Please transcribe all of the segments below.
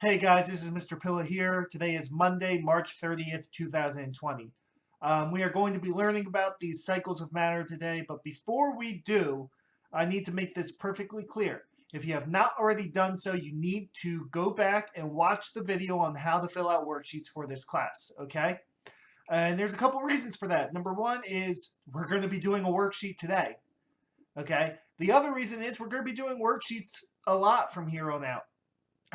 Hey guys, this is Mr. Pilla here. Today is Monday, March 30th, 2020. We are going to be learning about these cycles of matter today, but before we do, I need to make this perfectly clear. If you have not already done so, you need to go back and watch the video on how to fill out worksheets for this class, okay? And there's a couple reasons for that. Number one is we're going to be doing a worksheet today, okay? The other reason is we're going to be doing worksheets a lot from here on out.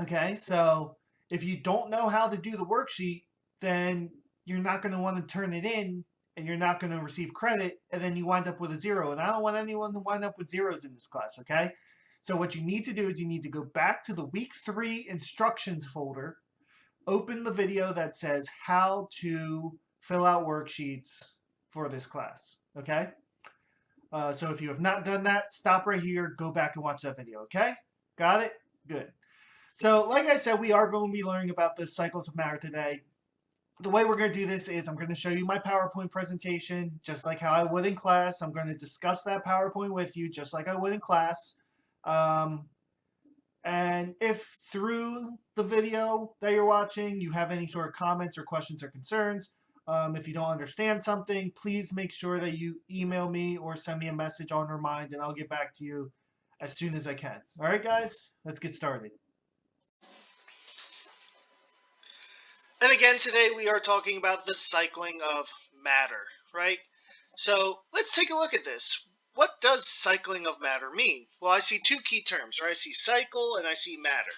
Okay, so if you don't know how to do the worksheet, then you're not going to want to turn it in and you're not going to receive credit, and then you wind up with a zero. And I don't want anyone to wind up with zeros in this class, okay? So what you need to do is you need to go back to the week 3 instructions folder, open the video that says how to fill out worksheets for this class, okay? So if you have not done that, stop right here, go back and watch that video, okay? Got it? Good. So, like I said, we are going to be learning about the cycles of matter today. The way we're going to do this is I'm going to show you my PowerPoint presentation, just like how I would in class. I'm going to discuss that PowerPoint with you, just like I would in class. And if through the video that you're watching, you have any sort of comments or questions or concerns, if you don't understand something, please make sure that you email me or send me a message on Remind, and I'll get back to you as soon as I can. All right, guys, let's get started. And again, today we are talking about the cycling of matter, right? So let's take a look at this. What does cycling of matter mean? Well, I see two key terms, right? I see cycle and I see matter.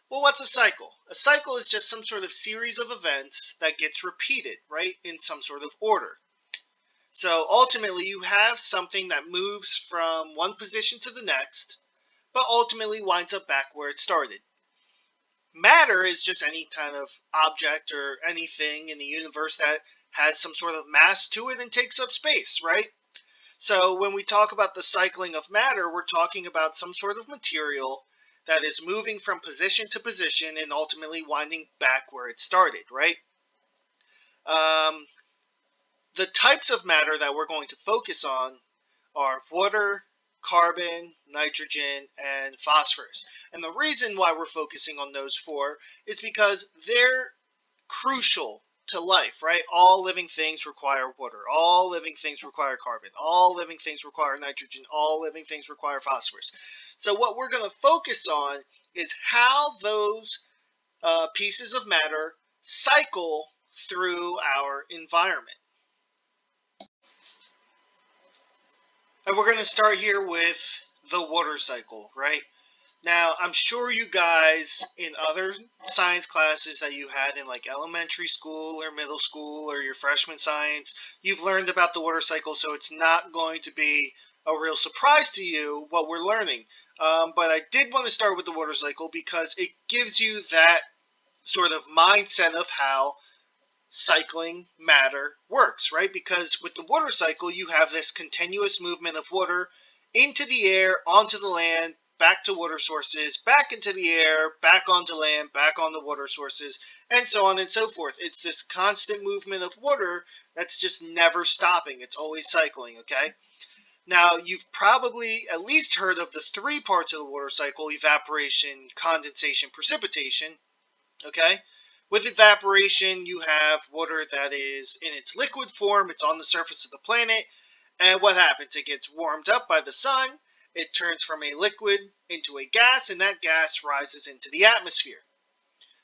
Well, what's a cycle? A cycle is just some sort of series of events that gets repeated, right, in some sort of order. So ultimately, you have something that moves from one position to the next, but ultimately winds up back where it started. Matter is just any kind of object or anything in the universe that has some sort of mass to it and takes up space, right? So when we talk about the cycling of matter, we're talking about some sort of material that is moving from position to position and ultimately winding back where it started, right? The types of matter that we're going to focus on are water, carbon, nitrogen, and phosphorus. And the reason why we're focusing on those four is because they're crucial to life, right? All living things require water. All living things require carbon. All living things require nitrogen. All living things require phosphorus. So what we're going to focus on is how those pieces of matter cycle through our environment. And we're going to start here with the water cycle, right? Now, I'm sure you guys in other science classes that you had in like elementary school or middle school or your freshman science, you've learned about the water cycle, so it's not going to be a real surprise to you what we're learning. But I did want to start with the water cycle because it gives you that sort of mindset of how cycling matter works, right? Because with the water cycle, you have this continuous movement of water into the air, onto the land, back to water sources, back into the air, back onto land, back on the water sources, and so on and so forth. It's this constant movement of water that's just never stopping. It's always cycling, okay? Now, you've probably at least heard of the three parts of the water cycle: evaporation, condensation, precipitation, okay? With evaporation, you have water that is in its liquid form. It's on the surface of the planet. And what happens? It gets warmed up by the sun. It turns from a liquid into a gas, and that gas rises into the atmosphere.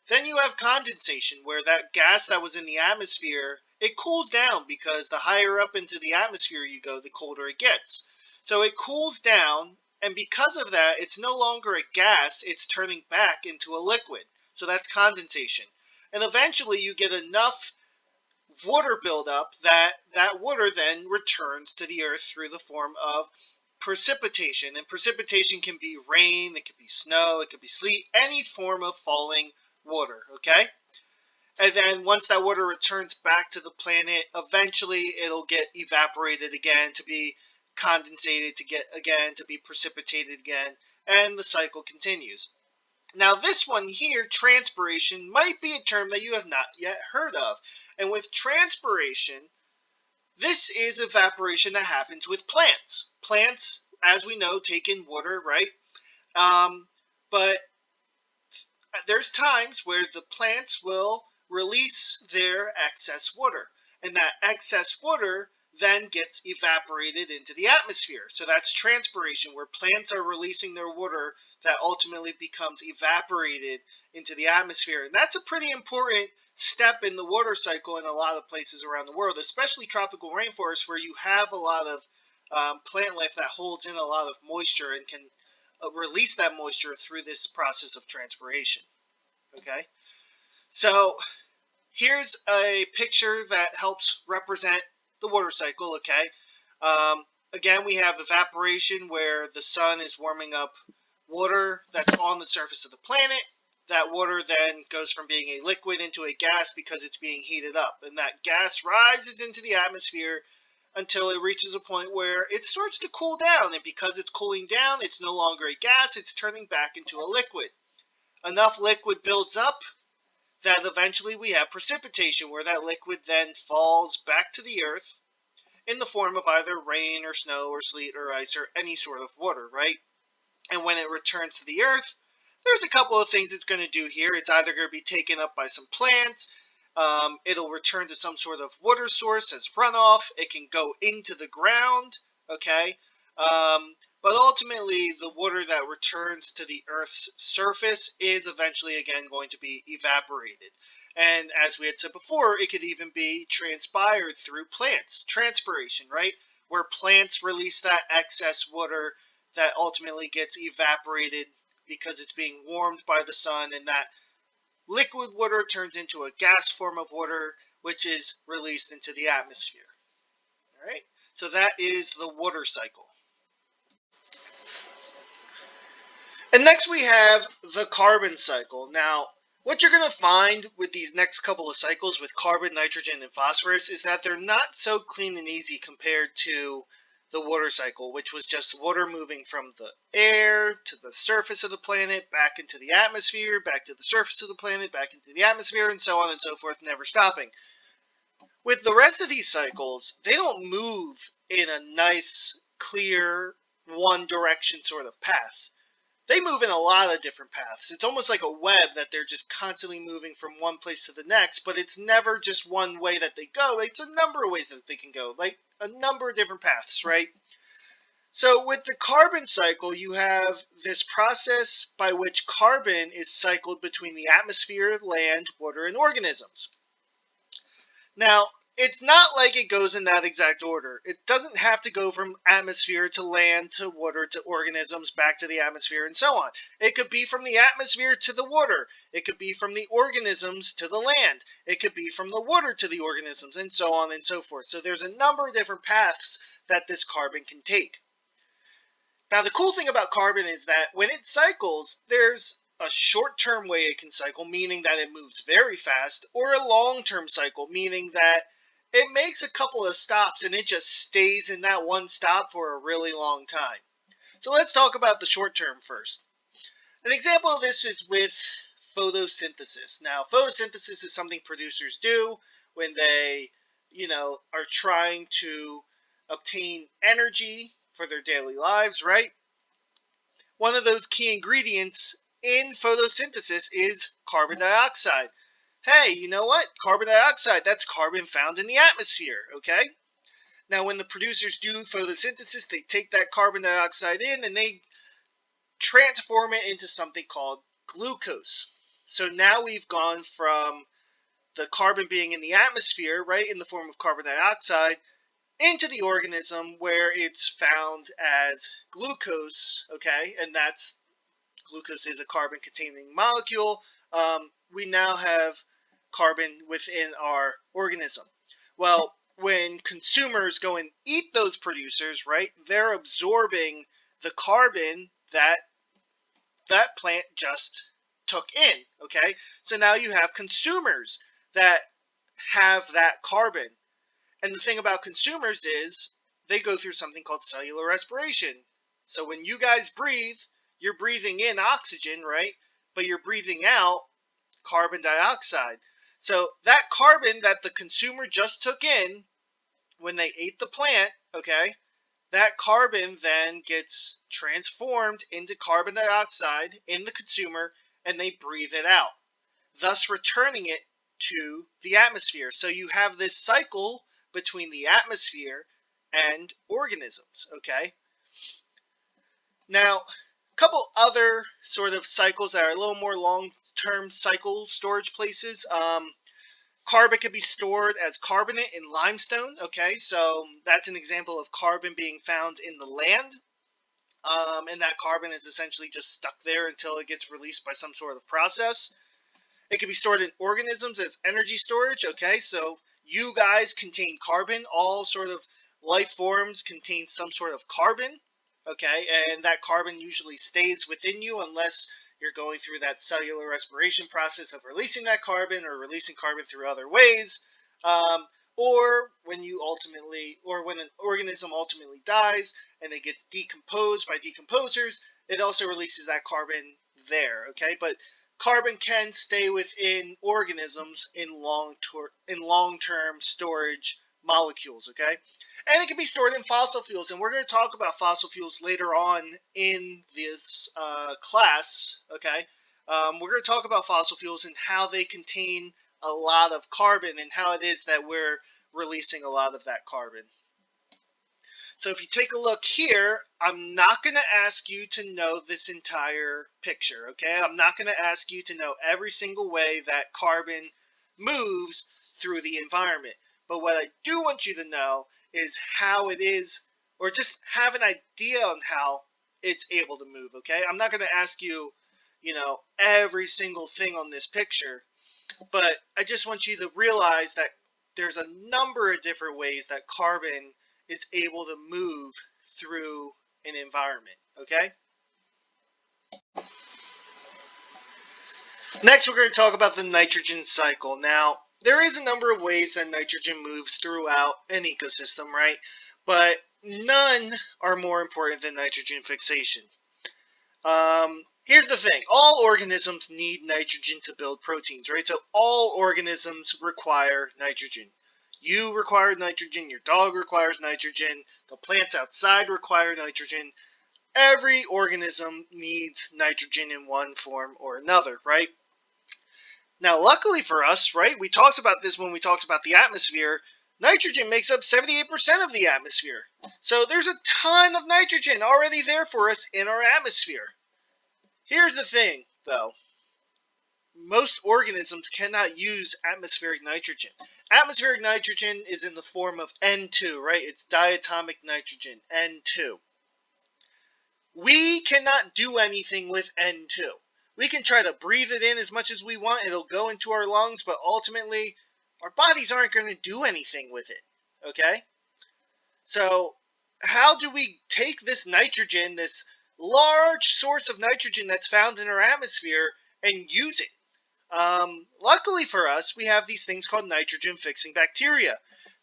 Then you have condensation, where that gas that was in the atmosphere, it cools down because the higher up into the atmosphere you go, the colder it gets. So it cools down, and because of that, it's no longer a gas, it's turning back into a liquid. So that's condensation. And eventually you get enough water buildup that water then returns to the earth through the form of precipitation. And precipitation can be rain, it can be snow, it can be sleet, any form of falling water, okay? And then once that water returns back to the planet, eventually it'll get evaporated again to be condensated to get again to be precipitated again, and the cycle continues. Now, this one here, transpiration, might be a term that you have not yet heard of. And with transpiration, this is evaporation that happens with plants. Plants, as we know, take in water, right? But there's times where the plants will release their excess water, and that excess water then gets evaporated into the atmosphere. So that's transpiration, where plants are releasing their water that ultimately becomes evaporated into the atmosphere. And that's a pretty important step in the water cycle in a lot of places around the world, especially tropical rainforests, where you have a lot of plant life that holds in a lot of moisture and can release that moisture through this process of transpiration. Okay, so here's a picture that helps represent the water cycle. Okay, again, we have evaporation, where the sun is warming up water that's on the surface of the planet. That water then goes from being a liquid into a gas because it's being heated up, and that gas rises into the atmosphere until it reaches a point where it starts to cool down, and because it's cooling down, it's no longer a gas, it's turning back into a liquid. Enough liquid builds up that eventually we have precipitation, where that liquid then falls back to the earth in the form of either rain or snow or sleet or ice or any sort of water, right? And when it returns to the earth, there's a couple of things it's going to do here. It's either going to be taken up by some plants, it'll return to some sort of water source as runoff, it can go into the ground, okay? But ultimately, the water that returns to the Earth's surface is eventually again going to be evaporated. And as we had said before, it could even be transpired through plants, transpiration, right? Where plants release that excess water that ultimately gets evaporated because it's being warmed by the sun, and that liquid water turns into a gas form of water, which is released into the atmosphere. All right, so that is the water cycle. And next we have the carbon cycle. Now, what you're going to find with these next couple of cycles with carbon, nitrogen, and phosphorus is that they're not so clean and easy compared to the water cycle, which was just water moving from the air to the surface of the planet, back into the atmosphere, back to the surface of the planet, back into the atmosphere, and so on and so forth, never stopping. With the rest of these cycles, they don't move in a nice, clear, one direction sort of path. They move in a lot of different paths. It's almost like a web that they're just constantly moving from one place to the next, but it's never just one way that they go. It's a number of ways that they can go, like a number of different paths, right? So with the carbon cycle, you have this process by which carbon is cycled between the atmosphere, land, water, and organisms. Now, it's not like it goes in that exact order. It doesn't have to go from atmosphere to land to water to organisms back to the atmosphere and so on. It could be from the atmosphere to the water. It could be from the organisms to the land. It could be from the water to the organisms and so on and so forth. So there's a number of different paths that this carbon can take. Now, the cool thing about carbon is that when it cycles, there's a short-term way it can cycle, meaning that it moves very fast, or a long-term cycle, meaning that it makes a couple of stops and it just stays in that one stop for a really long time. So let's talk about the short-term first. An example of this is with photosynthesis. Now, photosynthesis is something producers do when they, are trying to obtain energy for their daily lives, right? One of those key ingredients in photosynthesis is carbon dioxide. Hey, you know what? Carbon dioxide, that's carbon found in the atmosphere, okay? Now, when the producers do photosynthesis, they take that carbon dioxide in and they transform it into something called glucose. So now we've gone from the carbon being in the atmosphere, right, in the form of carbon dioxide, into the organism where it's found as glucose, okay, and that's glucose is a carbon containing molecule. We now have carbon within our organism. Well, when consumers go and eat those producers, right, they're absorbing the carbon that that plant just took in, okay? So now you have consumers that have that carbon. And the thing about consumers is they go through something called cellular respiration. So when you guys breathe, you're breathing in oxygen, right? But you're breathing out carbon dioxide. So that carbon that the consumer just took in when they ate the plant, okay, that carbon then gets transformed into carbon dioxide in the consumer, and they breathe it out, thus returning it to the atmosphere. So you have this cycle between the atmosphere and organisms, okay? Now, a couple other sort of cycles that are a little more long-term cycle storage places. Carbon can be stored as carbonate in limestone, okay? So that's an example of carbon being found in the land. And that carbon is essentially just stuck there until it gets released by some sort of process. It can be stored in organisms as energy storage, okay? So you guys contain carbon. All sort of life forms contain some sort of carbon, okay? And that carbon usually stays within you unless you're going through that cellular respiration process of releasing that carbon or releasing carbon through other ways. Or when an organism ultimately dies and it gets decomposed by decomposers, it also releases that carbon there, okay? But carbon can stay within organisms in long-term storage molecules, okay? And it can be stored in fossil fuels, and we're going to talk about fossil fuels later on in this class, okay? We're going to talk about fossil fuels and how they contain a lot of carbon and how it is that we're releasing a lot of that carbon. So if you take a look here, I'm not going to ask you to know this entire picture, okay? I'm not going to ask you to know every single way that carbon moves through the environment. But what I do want you to know is how it is, or just have an idea on how it's able to move, okay? I'm not going to ask you, every single thing on this picture, but I just want you to realize that there's a number of different ways that carbon is able to move through an environment, okay? Next, we're going to talk about the nitrogen cycle. Now, there is a number of ways that nitrogen moves throughout an ecosystem, right? But none are more important than nitrogen fixation. Here's the thing. All organisms need nitrogen to build proteins, right? So all organisms require nitrogen. You require nitrogen, your dog requires nitrogen, the plants outside require nitrogen. Every organism needs nitrogen in one form or another, right? Now, luckily for us, right, we talked about this when we talked about the atmosphere. Nitrogen makes up 78% of the atmosphere. So there's a ton of nitrogen already there for us in our atmosphere. Here's the thing, though. Most organisms cannot use atmospheric nitrogen. Atmospheric nitrogen is in the form of N2, right? It's diatomic nitrogen, N2. We cannot do anything with N2. We can try to breathe it in as much as we want. It'll go into our lungs, but ultimately, our bodies aren't going to do anything with it, okay? So, how do we take this nitrogen, this large source of nitrogen that's found in our atmosphere, and use it? Luckily for us, we have these things called nitrogen-fixing bacteria.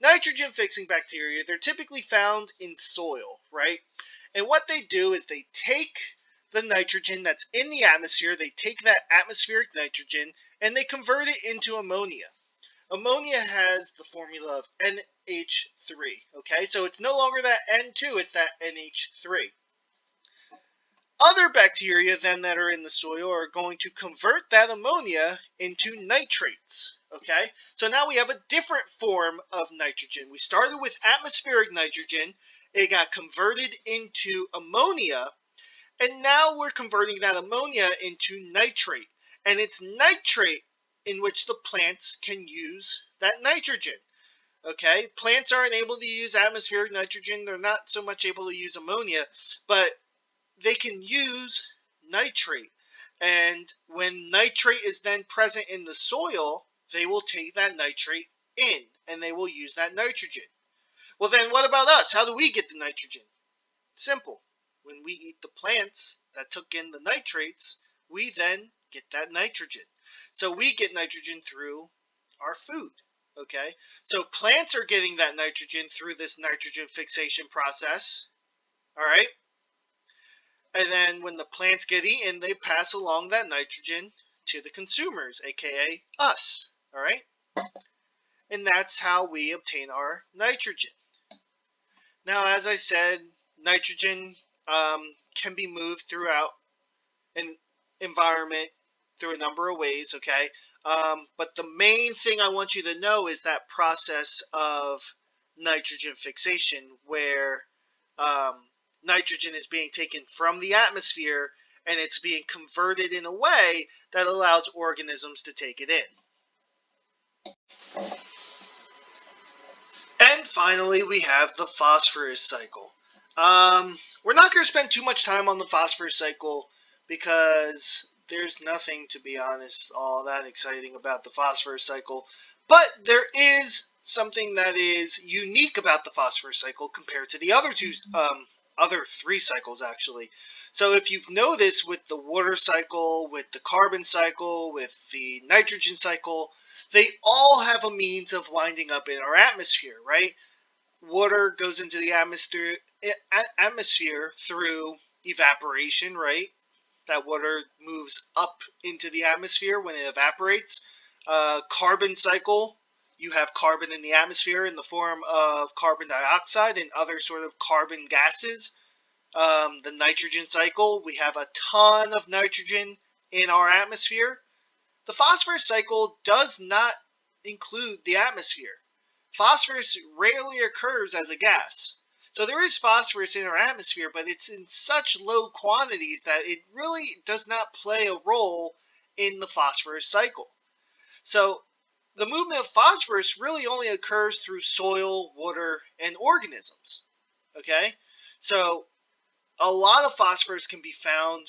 Nitrogen-fixing bacteria, they're typically found in soil, right? And what they do is they take the nitrogen that's in the atmosphere, they take that atmospheric nitrogen, and they convert it into ammonia. Ammonia has the formula of NH3, okay? So it's no longer that N2, it's that NH3. Other bacteria then that are in the soil are going to convert that ammonia into nitrates, okay? So now we have a different form of nitrogen. We started with atmospheric nitrogen, it got converted into ammonia, and now we're converting that ammonia into nitrate. And it's nitrate in which the plants can use that nitrogen, okay? Plants aren't able to use atmospheric nitrogen, they're not so much able to use ammonia, but they can use nitrate. And when nitrate is then present in the soil, they will take that nitrate in and they will use that nitrogen. Well, then what about us? How do we get the nitrogen? Simple. When we eat the plants that took in the nitrates, we then get that nitrogen. So we get nitrogen through our food. Okay? So plants are getting that nitrogen through this nitrogen fixation process. All right? And then when the plants get eaten, they pass along that nitrogen to the consumers, aka us. All right? And that's how we obtain our nitrogen. Now, as I said, nitrogen can be moved throughout an environment through a number of ways, okay? But the main thing I want you to know is that process of nitrogen fixation, where um, nitrogen is being taken from the atmosphere and it's being converted in a way that allows organisms to take it in. And finally, we have the phosphorus cycle. We're not going to spend too much time on the phosphorus cycle because there's nothing, to be honest, all that exciting about the phosphorus cycle. But there is something that is unique about the phosphorus cycle compared to the other three cycles, actually. So if you've noticed with the water cycle, with the carbon cycle, with the nitrogen cycle, they all have a means of winding up in our atmosphere, right? Water goes into the atmosphere through evaporation, right? That water moves up into the atmosphere when it evaporates. Carbon cycle, you have carbon in the atmosphere in the form of carbon dioxide and other sort of carbon gases. The nitrogen cycle, we have a ton of nitrogen in our atmosphere. The phosphorus cycle does not include the atmosphere. Phosphorus rarely occurs as a gas. So there is phosphorus in our atmosphere, but it's in such low quantities that it really does not play a role in the phosphorus cycle. So the movement of phosphorus really only occurs through soil, water, and organisms. Okay? So a lot of phosphorus can be found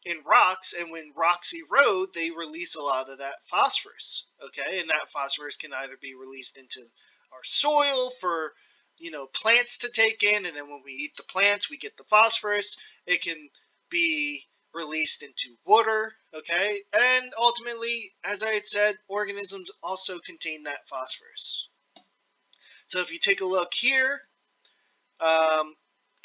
in rocks, and when rocks erode, they release a lot of that phosphorus. Okay, and that phosphorus can either be released into our soil for plants to take in, and then when we eat the plants, we get the phosphorus. It can be released into water. Okay, and ultimately, as I had said, organisms also contain that phosphorus. So if you take a look here, um,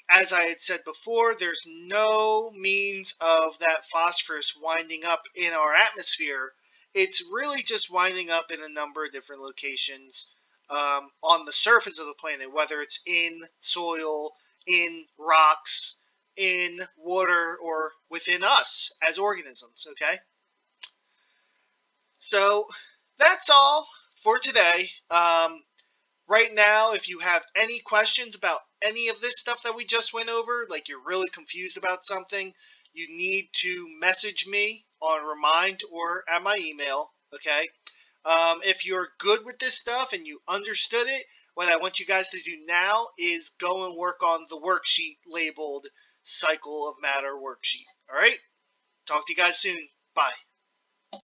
as I had said before, there's no means of that phosphorus winding up in our atmosphere. It's really just winding up in a number of different locations on the surface of the planet, whether it's in soil, in rocks, in water, or within us as organisms, okay? So that's all for today. Right now, if you have any questions about any of this stuff that we just went over, like you're really confused about something, you need to message me on Remind or at my email, okay? If you're good with this stuff and you understood it, what I want you guys to do now is go and work on the worksheet labeled Cycle of Matter worksheet. All right? Talk to you guys soon. Bye.